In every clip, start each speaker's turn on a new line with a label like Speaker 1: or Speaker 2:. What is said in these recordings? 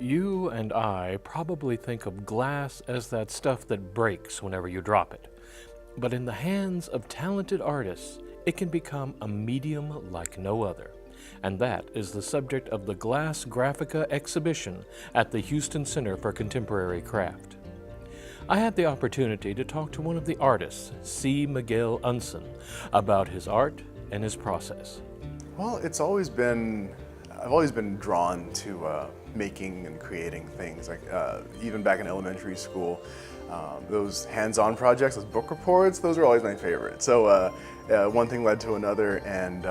Speaker 1: You and I probably think of glass as that stuff that breaks whenever you drop it. But in the hands of talented artists, it can become a medium like no other. And that is the subject of the Glass Graphica exhibition at the Houston Center for Contemporary Craft. I had the opportunity to talk to one of the artists, C. Miguel Unson, about his art and his process.
Speaker 2: Well, I've always been drawn to making and creating things. Like even back in elementary school, those hands-on projects, those book reports, those are always my favorite. So one thing led to another, and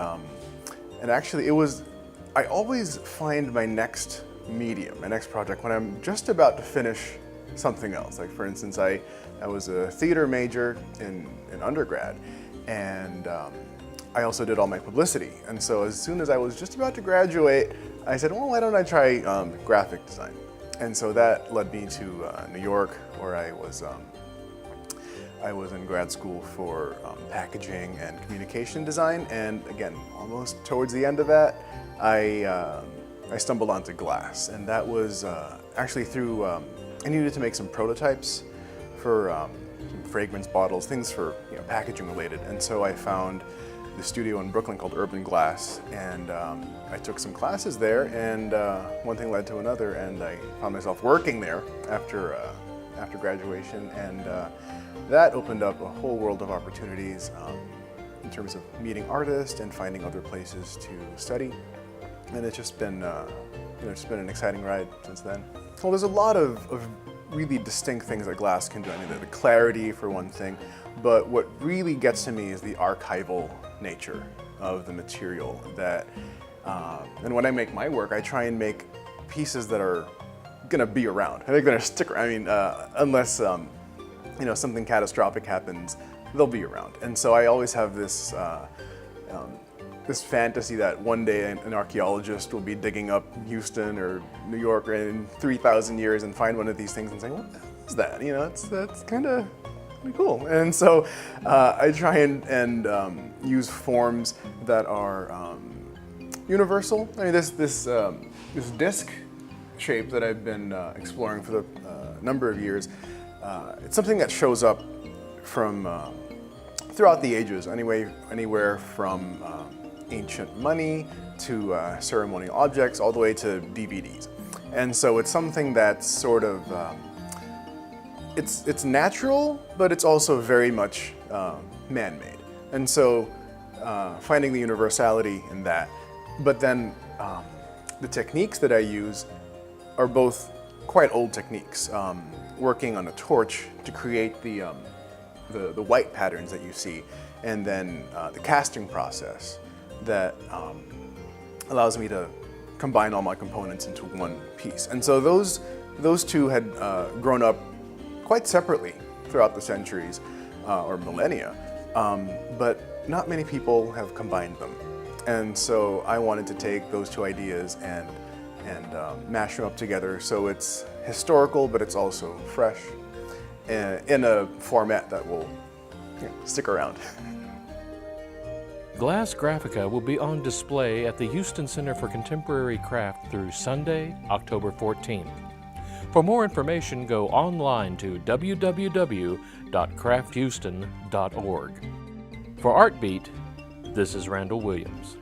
Speaker 2: actually I always find my next medium, my next project, when I'm just about to finish something else. Like for instance, I was a theater major in undergrad, and I also did all my publicity. And so as soon as I was just about to graduate, I said, well, why don't I try graphic design? And so that led me to New York, where I was in grad school for packaging and communication design. And again, almost towards the end of that, I stumbled onto glass. And that was actually through, I needed to make some prototypes for some fragrance bottles, things for packaging related. And so I found the studio in Brooklyn called Urban Glass, and I took some classes there, and one thing led to another, and I found myself working there after graduation, and that opened up a whole world of opportunities in terms of meeting artists and finding other places to study, and it's just been it's been an exciting ride since then. Well, there's a lot of really distinct things that glass can do. I mean, the clarity for one thing, but what really gets to me is the archival nature of the material. That, and when I make my work, I try and make pieces that are gonna be around. I think they're gonna stick around. I mean, unless something catastrophic happens, they'll be around. And so I always have this this fantasy that one day an archaeologist will be digging up Houston or New York in 3,000 years and find one of these things and say, what is that? That's kind of cool. And so I try and use forms that are universal. I mean, this disc shape that I've been exploring for the number of years, it's something that shows up from throughout the ages, anywhere from ancient money to ceremonial objects, all the way to DVDs. And so it's something that's sort of it's natural, but it's also very much man-made. And so finding the universality in that. But then the techniques that I use are both quite old techniques. Working on a torch to create the white patterns that you see, and then the casting process that allows me to combine all my components into one piece. And so those two had grown up quite separately throughout the centuries or millennia, but not many people have combined them. And so I wanted to take those two ideas and mash them up together so it's historical, but it's also fresh in a format that will stick around.
Speaker 1: Glass Graphica will be on display at the Houston Center for Contemporary Craft through Sunday, October 14th. For more information, go online to www.crafthouston.org. For Artbeat, this is Randall Williams.